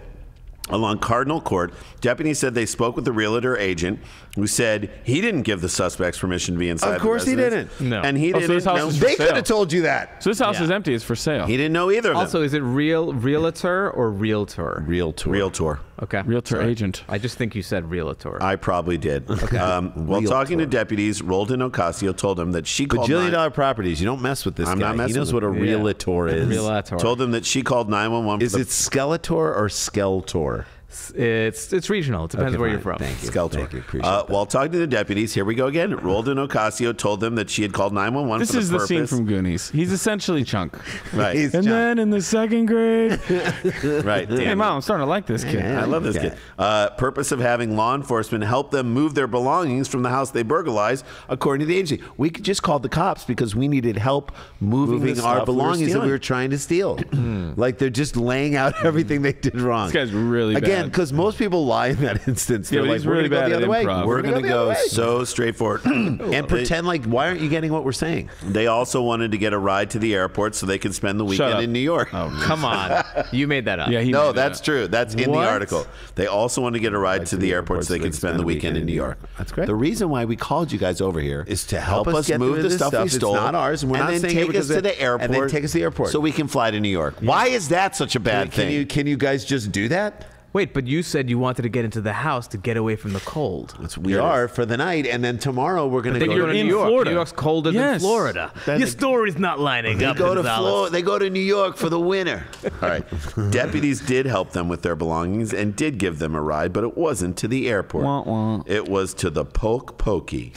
along Cardinal Court. Deputies said they spoke with the realtor agent who said he didn't give the suspects permission to be inside. Of course he the residence. didn't. No. And he Oh, so didn't this house know. is for They sale. could have told you that. So this house Yeah. is empty. It's for sale. He didn't know either of them. Also, is it realtor or realtor? Realtor. Okay. Realtor agent. I just think you said realtor. I probably did. While talking to deputies, Roldan Ocasio told them that she called Bajillion-dollar properties. You don't mess with this I'm guy. not messing He knows with what a him. realtor is. Realtor. told them that she called 911 for Is it Skeletor or Skeletor? It's regional. It depends Okay, where you're fine. from. Thank you. Skeletor. Thank you. Appreciate that. While talking to the deputies, here we go again. Roldan Ocasio told them that she had called 911 This for the is the purpose. scene from Goonies. He's essentially Chunk. Right. He's And John. then in the second grade, Right. hey Damn mom, I'm starting to like this kid. Yeah. I love this Okay. kid. Purpose of having law enforcement help them move their belongings from the house they burglarized, according to the agency. We could just call the cops because we needed help moving Moving the our stuff we were belongings that we stealing. were trying to steal. Like they're just laying out everything they did wrong. This guy's really Again, bad. because most people lie in that instance. Yeah, They're but like, he's we're really going to go bad the other at way. improv. We're going to the other go way. so straightforward. And pretend like, why aren't you getting what we're saying? They also wanted to get a ride to the airport so they could spend the weekend up. in New York. Come on. You made that up. Yeah, he No, made that's that. true. That's in What? the article. They also wanted to get a ride to the airport so they could spend the weekend in New York. That's great. The reason why we called you guys over here Is to help us get move through the this stuff we stuff. stole. It's not ours, and we're not then saying it take because us to of- the airport. and then take us to the airport. so we can fly to New York. Why is that such a bad thing? Can you guys just do that? Wait, but you said you wanted to get into the house to get away from the cold. We are for the night, and then tomorrow we're going to Then go you're to in in New York. Florida. New York's colder than Yes. Florida. Your story's not lining up. They go to Gonzalez. Florida. They go to New York for the winter. All right. Deputies did help them with their belongings and did give them a ride, but it wasn't to the airport. Wah, wah. It was to the Pokey.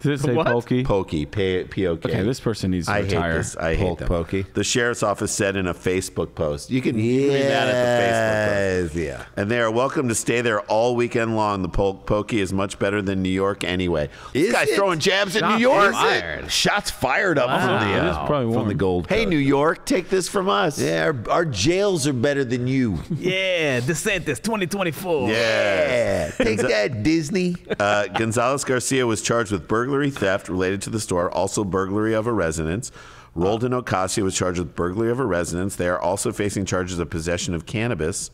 Did it say What? Pokey? Pokey. P-O-K. Okay, this person needs to I hate retire. this. I hate them. Pokey. The sheriff's office said in a Facebook post. You can read that at the Facebook post. Yeah. And they are welcome to stay there all weekend long. The Pokey is much better than New York anyway. This Is guy's it? throwing jabs at New Shots York. fired. Shots fired up from It is probably from warm. the Gold Hey, Coast. New York, take this from us. Yeah, our jails are better than you. Yeah, DeSantis 2024. Yeah. Take that, Disney. Gonzalez Garcia was charged with burglary, theft related to the store, also burglary of a residence. Roldan Ocasio was charged with burglary of a residence. They are also facing charges of possession of cannabis.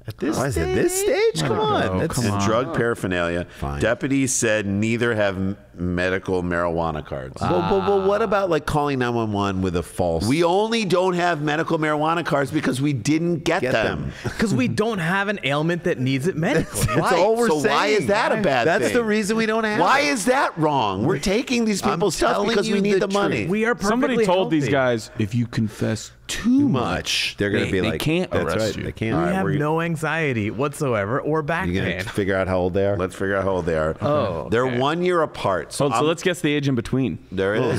At this At this stage? Come on. That's come and on. drug paraphernalia. Fine. Deputies said neither have medical marijuana cards. But what about like calling 911 with a false? We only don't have medical marijuana cards because we didn't get them. Because we don't have an ailment that needs it medically. That's all we're so saying. why is that a bad That's thing? the reason we don't have Why it. is that wrong? We're taking these people's stuff telling because you we need the the money. truth. We are perfectly Somebody told these healthy. guys, if you confess too much, They're going to be they like, can't that's arrest right. you. They We can't. have no anxiety whatsoever or back You're pain. going to figure out how old they are? Let's figure out how old they are. Oh, They're okay. 1 year apart. So let's guess the age in between. There is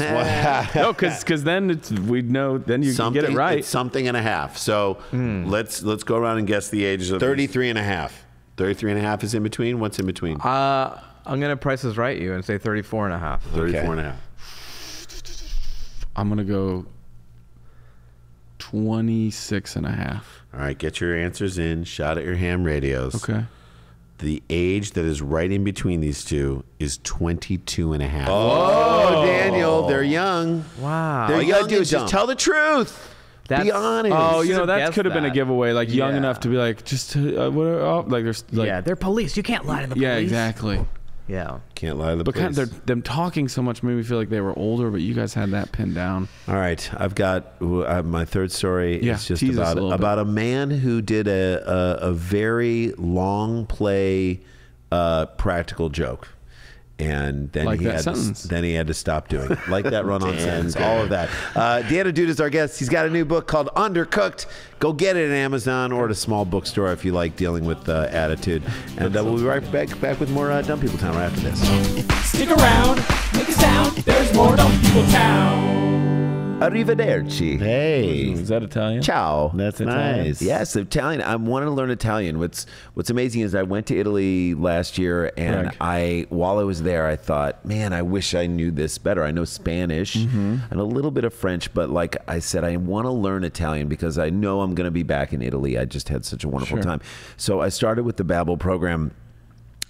No, because then we'd know. Then you can get it right. It's something and a half. So let's go around and guess the ages of 33 and a half. 33 and a half is in between. What's in between? I'm going to Price is Right you and say 34 and a half. 34 and a half. I'm gonna go 26 and a half. All right, get your answers in. Shout at your ham radios. Okay. The age that is right in between these two is 22 and a half. Oh, Daniel, they're young. Wow. They're All you gotta young do and is just dumb. tell the truth. Be honest. Oh, you know, Should've that guessed could have been a that. giveaway. Like young Yeah. enough to be like, just like there's like, Yeah, they're police. You can't lie to the police. yeah, exactly. Yeah. Can't lie to the But kind police. of them talking so much made me feel like they were older, but you guys had that pinned down. All right, I've got my third story. Yeah, It's just tease us a little about a man who did a very long play practical joke. And then Like he that had sentence. then he had to stop doing it. Like that run-on sentence, all of that. Dan Ahdoot is our guest. He's got a new book called Undercooked. Go get it at Amazon or at a small bookstore if you like dealing with attitude. And we'll be right back with more Dumb People Town right after this. Stick around, make a sound. There's more Dumb People Town. Arrivederci. Hey. Is that Italian? Ciao. That's Italian. nice. Yes, Italian. I wanted to learn Italian. What's amazing is I went to Italy last year, and Right. while I was there, I thought, man, I wish I knew this better. I know Spanish and a little bit of French, but like I said, I want to learn Italian because I know I'm going to be back in Italy. I just had such a wonderful time. So I started with the Babbel program,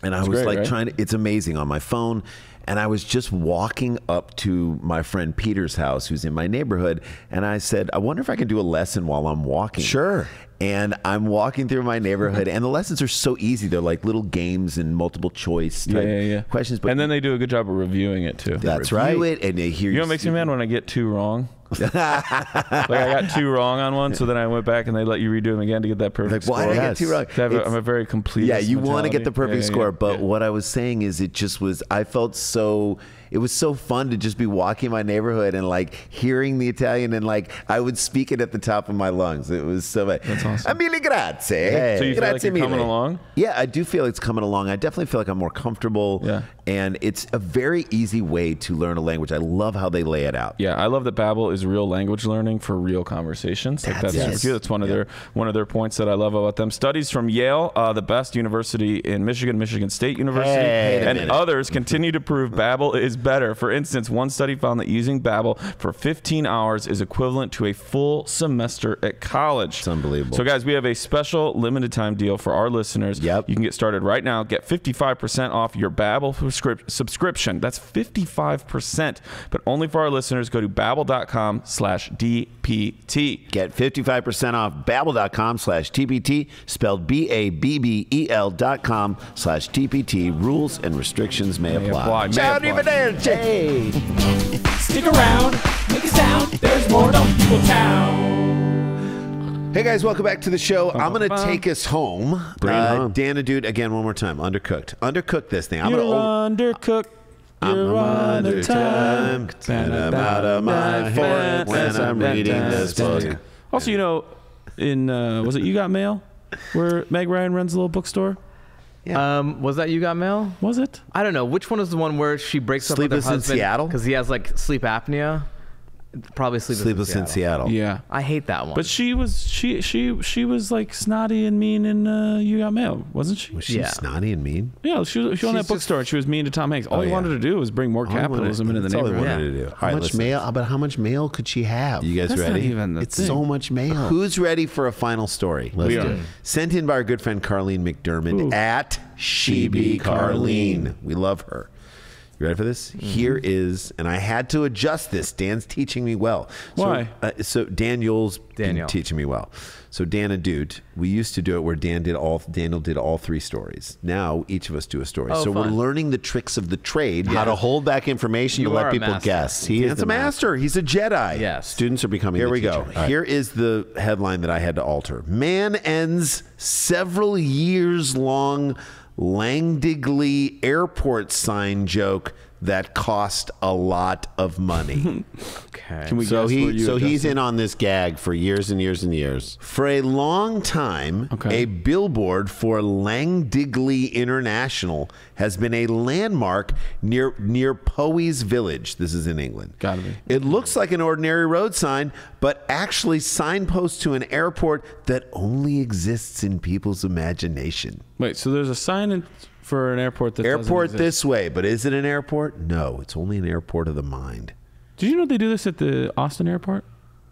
and I was great, like right? trying to. It's amazing on my phone. And I was just walking up to my friend Peter's house, who's in my neighborhood, and I said, I wonder if I can do a lesson while I'm walking. Sure. And I'm walking through my neighborhood, and the lessons are so easy. They're like little games and multiple choice type questions. But and then they do a good job of reviewing it too. that's right. It, and they hear You know what makes me mad when I get two wrong? Like I got two wrong on one, so then I went back and they let you redo them again to get that perfect Like, why score. did I get two wrong? I'm a very complete. Yeah, you want to get the perfect score, but what I was saying is it just was, I felt so, it was so fun to just be walking my neighborhood and like hearing the Italian, and like I would speak it at the top of my lungs. It was so much. That's awesome. Mille grazie. So you feel like Grazie you're coming mille. along? Yeah, I do feel it's coming along. I definitely feel like I'm more comfortable. Yeah. And it's a very easy way to learn a language. I love how they lay it out. Yeah, I love that Babbel is real language learning for real conversations. Like that's Yes. super cute. That's one of their points that I love about them. Studies from Yale, the best university in Michigan, Michigan State University, and others continue to prove Babbel is better. For instance, one study found that using Babbel for 15 hours is equivalent to a full semester at college. It's unbelievable. So guys, we have a special limited time deal for our listeners. Yep. You can get started right now. Get 55% off your Babbel subscription. That's 55%, but only for our listeners. Go to babbel.com/DPT. Get 55% off babbel.com/TPT, spelled BABBEL.com/TPT. Rules and restrictions may apply. May apply. Hey. Stick around, make a sound. There's more Dumb People Town. Hey guys, welcome back to the show. I'm going to take us home. Bring it home. Dan Ahdoot, again, one more time. Undercooked. Undercook this thing. You're gonna undercooked. You're under time. and I'm out of my fork when I'm reading this book. Also, you know, in was it You Got Mail, where Meg Ryan runs a little bookstore? Was that You Got Mail? Was it? I don't know. Which one is the one where she breaks up with her Sleepless in husband Seattle? because he has like sleep apnea? Probably Sleepless in Seattle. Yeah. I hate that one. But she was like snotty and mean in You Got Mail, wasn't she? Was she Yeah. snotty and mean? Yeah, she owned that bookstore and she was mean to Tom Hanks. All he wanted to do was bring more capitalism into the That's all he neighborhood. wanted to do. How much mail? But how much mail could she have? You guys That's not ready? even the It's thing. so much mail. Who's ready for a final story? We are. Sent in by our good friend Carlene McDermott Ooh. at Shebe Carlene. We love her. You ready for this? Here is, and I had to adjust this. Dan's teaching me well. Why? So Daniel's Daniel. teaching me well. So Dan Ahdoot, we used to do it where Daniel did all three stories. Now each of us do a story. Oh, so we're fun. learning the tricks of the trade. How to hold back information You to are let a people master. guess. He is Dan's the a master. He's a Jedi. Yes. Students are becoming Here the we teacher. go. All right. Here is the headline that I had to alter. Man ends several years long Langdigley airport sign joke that cost a lot of money. okay. Can we So guess where you he's adjusted? in on this gag for years and years and years. For a long time, Okay. a billboard for Langdigley International has been a landmark near Powys Village. This is in England. Gotta be. It looks like an ordinary road sign, but actually signposts to an airport that only exists in people's imagination. Wait, so there's a sign for an airport that doesn't Airport exist. this way, but is it an airport? No, it's only an airport of the mind. Did you know they do this at the Austin airport?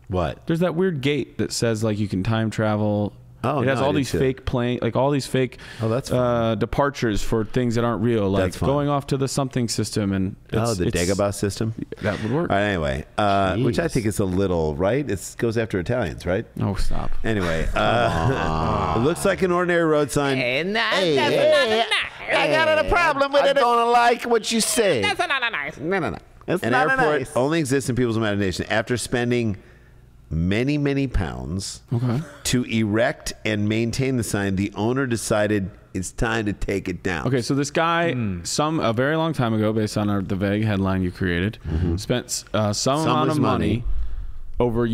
What? There's that weird gate that says like you can time travel Oh, it has no, I all did these too. fake plane, like all these fake that's departures for things that aren't real, like That's fun. going off to the something system and the Dagobah system. That would work. All right, anyway, which I think is a little right. It goes after Italians, right? Oh, stop. Anyway, it looks like an ordinary road sign. I got a problem with it. I don't like what you say. That's not nice. No. An airport only exists in people's imagination. After spending many, many pounds to erect and maintain the sign, the owner decided it's time to take it down. Okay, so this guy, a very long time ago, based on the vague headline you created, spent some amount of money over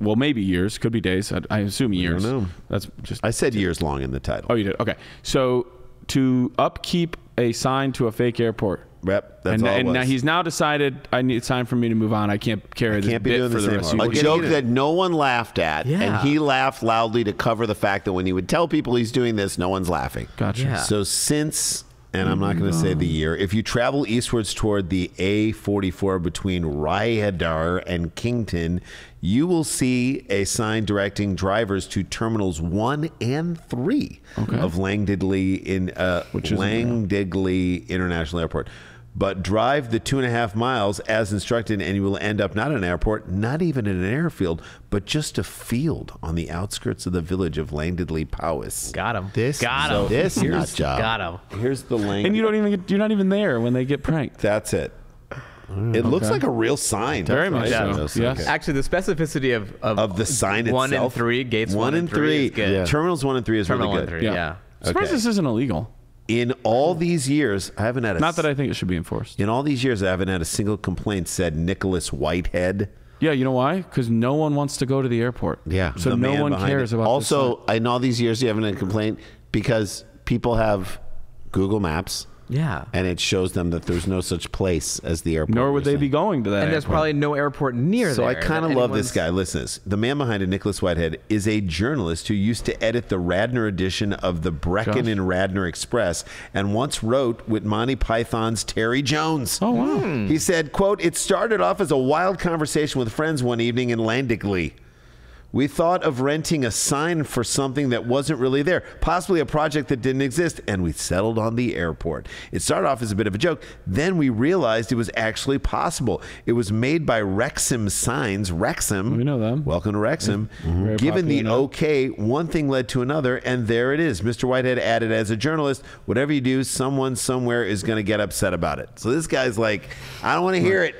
maybe years, could be days. I assume years. I don't know. That's just. I said years long in the title. Oh, you did. Okay, so to upkeep a sign to a fake airport. Yep, that's all it and was. now he's now decided it's time for me to move on. I can't carry this bit for the rest of A the week. joke that no one laughed at, and he laughed loudly to cover the fact that when he would tell people he's doing this, no one's laughing. Gotcha. Yeah. So since, and I'm not going to say the year, if you travel eastwards toward the A44 between Ryadar and Kington, you will see a sign directing drivers to terminals 1 and 3 of Langdigley International Airport. But drive the 2.5 miles as instructed, and you will end up not in an airport, not even in an airfield, but just a field on the outskirts of the village of Langdigley Powys. Got him. This nut job. Got him. Here's the link. And you're not even there when they get pranked. That's it. It looks like a real sign. Very much so. Yes. Actually, the specificity of the sign itself. 1 and 3, gates 1 and 3 is good. Yeah. Terminals 1 and 3 is Terminal really 1 good. and 3, yeah. Surprised this isn't illegal. In all these years, I haven't had a... Not that I think it should be enforced. In all these years, I haven't had a single complaint said Nicholas Whitehead. Yeah, you know why? Because no one wants to go to the airport. Yeah. So no one cares about this Also, in all these years, you haven't had a complaint because people have Google Maps. Yeah. And it shows them that there's no such place as the airport. Nor would they be going to that And there's airport. probably no airport near there. So I kind of love this guy. Listen, the man behind it, Nicholas Whitehead, is a journalist who used to edit the Radnor edition of the Brecken and Radnor Express and once wrote with Monty Python's Terry Jones. Oh, wow. He said, quote, "It started off as a wild conversation with friends one evening in Landigley. We thought of renting a sign for something that wasn't really there, possibly a project that didn't exist, and we settled on the airport. It started off as a bit of a joke. Then we realized it was actually possible. It was made by Wrexham Signs. Wrexham. We know them. Welcome to Wrexham. Very Given the popular now. okay, one thing led to another, and there it is. Mr. Whitehead added, as a journalist, whatever you do, someone somewhere is going to get upset about it. So this guy's like, I don't want to hear it.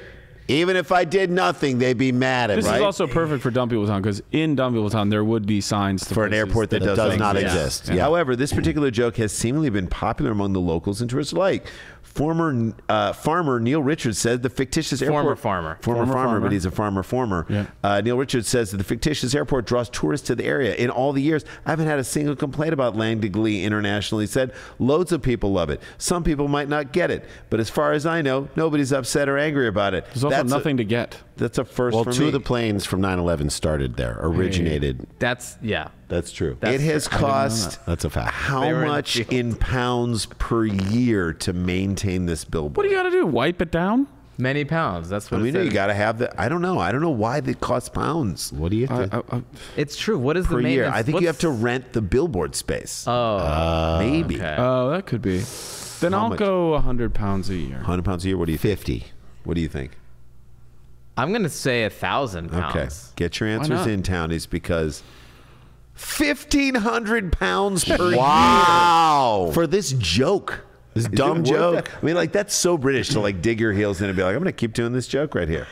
Even if I did nothing, they'd be mad at me. This is also perfect for Dumb People Town because in Dumb People Town there would be signs to for an places airport that does not exist. Yeah. However, this particular joke has seemingly been popular among the locals and tourists alike. Former farmer Neil Richards said the fictitious airport... Former farmer, but he's a farmer. Yeah. Neil Richards says that the fictitious airport draws tourists to the area. In all the years, I haven't had a single complaint about Langdigley International. He said loads of people love it. Some people might not get it, but as far as I know, nobody's upset or angry about it. There's also nothing to get. That's a first for me. Well, 2 of the planes from 9/11 started there, originated. That's true. That's it has cost That's a fact. how much in pounds per year to maintain this billboard? What do you got to do? Wipe it down? many pounds. That's what I mean, you got to have the. I don't know. I don't know why they cost pounds. What do you think? It's true. What is the per year? maintenance? I think you have to rent the billboard space. Oh, maybe. okay. Oh, that could be. Then How I'll much? go 100 pounds a year. 100 pounds a year. What do you think? 50. What do you think? I'm gonna say 1,000 pounds. Okay, get your answers not? in, townies, because 1,500 pounds per year for this joke. This dumb joke. I mean, like, that's so British to like dig your heels in and be like, I'm going to keep doing this joke right here.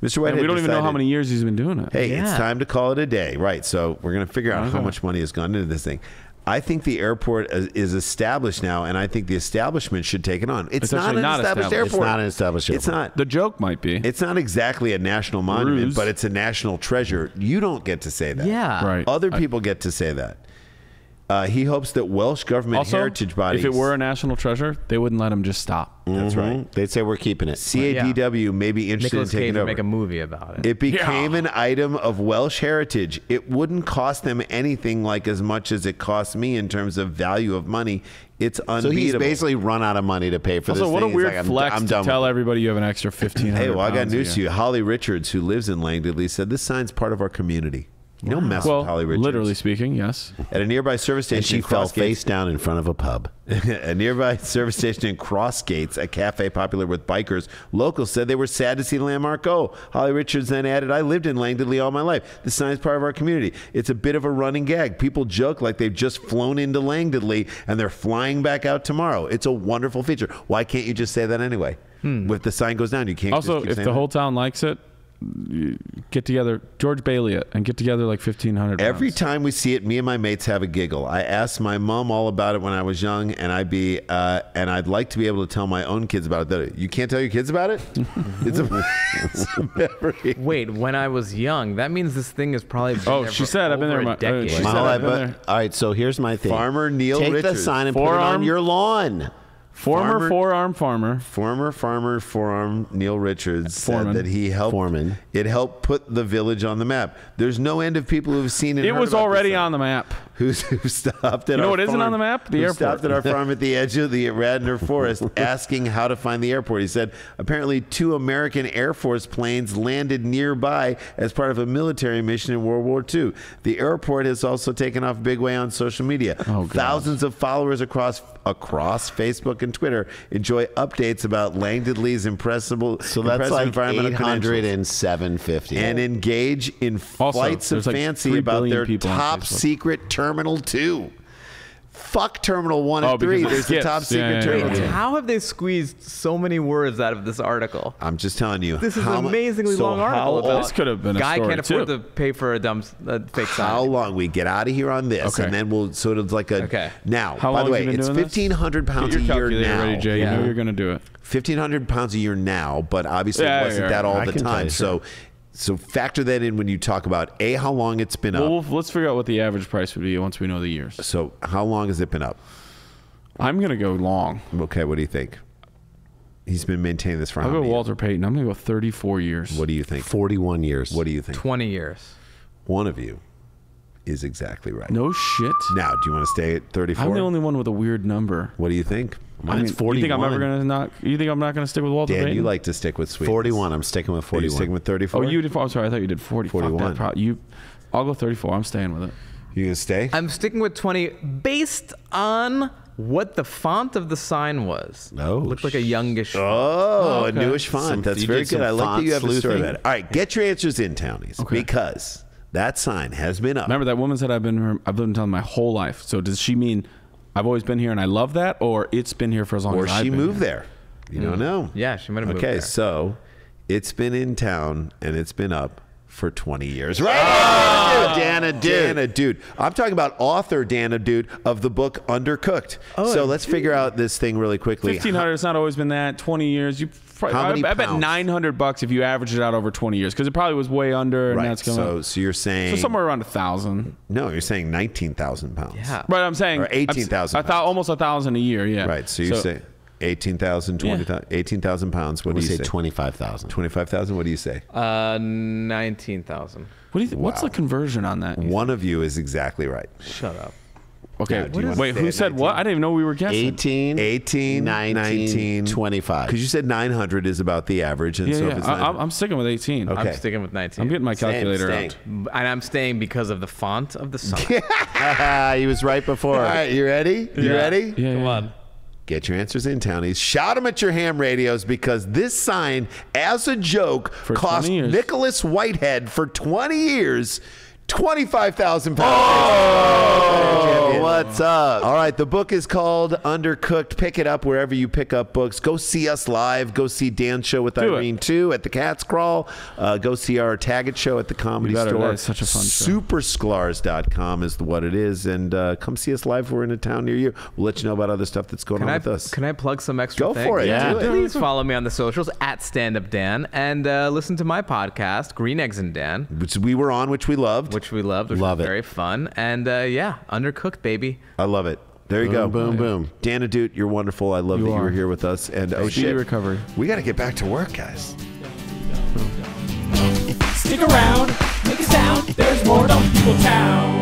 Mr. Whitehead, We don't even know how decided, many years he's been doing it. Hey, it's Yeah. time to call it a day. Right. So we're going to figure out how much money has gone into this thing. I think the airport is established now, and I think the establishment should take it on. It's not actually an not established established. airport. It's not an established It's airport. not. The joke might be. It's not exactly a national monument, Ruse. but it's a national treasure. You don't get to say that. Yeah. Right. Other people get to say that. He hopes that Welsh government Also, heritage bodies. if it were a national treasure, they wouldn't let him just stop. That's right. They'd say we're keeping it. CADW may be interested Nicholas in taking Cage would over. make a movie about it. It became an item of Welsh heritage. It wouldn't cost them anything like as much as it costs me in terms of value of money. It's unbeatable. So he's basically run out of money to pay for this Also, what a thing. He's weird like, flex I'm to done tell with it. everybody you have an extra 1,500 Hey, well, I got pounds a news to year. you. Holly Richards, who lives in Langdonley, said this sign's part of our community. You don't mess with Holly Richards. Literally speaking, yes. At a nearby service station, And she fell face down in front of a pub. A nearby service station in Crossgates, a cafe popular with bikers, locals said they were sad to see the landmark go. Holly Richards then added, I lived in Langdonley all my life. The sign is part of our community. It's a bit of a running gag. People joke like they've just flown into Langdonley and they're flying back out tomorrow. It's a wonderful feature. Why can't you just say that anyway? If the sign goes down, you can't Also, just keep if saying the that? whole town likes it, you get together, George Bailey it, and get together like 1,500 Every pounds. time we see it, me and my mates have a giggle. I asked my mom all about it when I was young, and I'd like to be able to tell my own kids about it. You can't tell your kids about it? It's a memory. Wait, when I was young, that means this thing is probably been there she for said, I've been over there a decade. she said All I've been there. right, so here's my thing. Farmer Neil Take the Richards. sign and put it Forearm? on your lawn. Former forearm farmer. Former farmer forearm Neil Richards said Foreman. that he helped. Foreman. It helped put the village on the map. There's no end of people who've seen it. It was already on the map. Who stopped at You know our what isn't farm, on the map? The who airport. stopped at our farm at the edge of the Radnor Forest asking how to find the airport. He said apparently 2 American Air Force planes landed nearby as part of a military mission in World War II. The airport has also taken off big way on social media. Oh, God. Thousands of followers across Facebook and Twitter enjoy updates about Langdonley's impressive So that's like environmental 800 credentials. and 750. And engage in Also, flights of there's like fancy 3 about billion their people on top Facebook. secret Terminal 2. Fuck Terminal 1 Oh, and 3. because it There's the skips. top secret Yeah, yeah, Terminal yeah. 2. Wait, how have they squeezed so many words out of this article? I'm just telling you. This is how an mu- amazingly so long how article about This could have been a guy story, can't afford too. to pay for a dumb fake sign. How long? We get out of here on this, Okay. and then we'll sort of like a. Okay. Now, How by long the way, have you been it's doing this? 1,500 pounds Get a your year calculator now. ready, Jay. Yeah. You know you're going to do it. 1,500 pounds a year now, but obviously Yeah, it wasn't yeah, that all I the can tell time. you, So factor that in when you talk about how long it's been up. Well, let's figure out what the average price would be once we know the years. So how long has it been up? I'm going to go long. Okay, what do you think? He's been maintaining this for I'll how go many Walter Payton. I'm going to go 34 years. years? What do you think? 41 years. What do you think? 20 years. One of you is exactly right. No shit. Now, do you want to stay at 34? I'm the only one with a weird number. What do you think? Mine's You think I'm 41. ever going to not? You think I'm not going to stick with Walter Dan, Payton? you like to stick with sweet. 41. I'm sticking with Are you 41. sticking with 34? Oh, you did. I'm sorry. I thought you did 40. Fuck 41. that. I'll go 34. I'm staying with it. You gonna stay? I'm sticking with 20 based on what the font of the sign was. Oh, Looked like a youngish Oh, okay. a newish font. That's you very did some good. I like that font you have a story sleuthing. about it. All right, get your answers in, Townies, Okay. because that sign has been up. Remember that woman said I've lived in town my whole life. So does she mean I've always been here and I love that, or it's been here for as long or as I've she been moved here? there. You don't know. Yeah, she might have moved Okay, there. so it's been in town and it's been up for 20 years. Right? Dana Dude. I'm talking about author Dana Dude of the book Undercooked. So let's figure out this thing really quickly. 1,500. It's not always been that. 20 years. How many I bet pounds? $900 if you average it out over 20 years, because it probably was way under, and Right. that's going. So you're saying somewhere around 1,000. No, you're saying 19,000 pounds. Yeah. Right. I'm saying Or 18,000 I thought almost 1,000 a year. Yeah. Right. So you say 18,000, 20,000, 18,000 pounds. What We do you say say? 25,000. 25,000. What do you say? 19,000. What do you think? What's the conversion on that? One of you is exactly right. Shut up. Okay. Now, do you wanna Wait. stay Who at said 19? what? I didn't even know we were guessing. 18, 19, 25. Because you said 900 is about the average. And Yeah. so if Yeah. it's 900 I'm sticking with 18. Okay. I'm sticking with 19. I'm getting my Same, calculator staying. out. And I'm staying because of the font of the sign. He was right before. All right, you ready? You ready? Yeah. Come yeah. on. Get your answers in, Townies. Shout them at your ham radios, because this sign, as a joke, For cost 20 years. Nicholas Whitehead for 20 years £25,000. Oh, what's up? All right, the book is called Undercooked. Pick it up wherever you pick up books. Go see us live. Go see Dan's show with Do it. Irene too at the Cat's Crawl. Go see our Taggart show at the Comedy You better. Store. That is such a fun show. Supersklars.com is what it is. And come see us live if we're in a town near you. We'll let you know about other stuff that's going on with us. Can I plug some extra Go things? for it. Yeah. Do it. Please follow me on the socials at Stand Up Dan, and listen to my podcast, Green Eggs and Dan, Which we were on, which we loved. which we loved, which Love was it. very fun. And yeah, Undercooked, baby. I love it. There you go. Boom, boom. Dan Ahdoot, you're wonderful. I love You that you were are. here with us. And oh Speedy shit, recovery. we got to get back to work, guys. Stick around, make a sound. There's more Dumb People Town.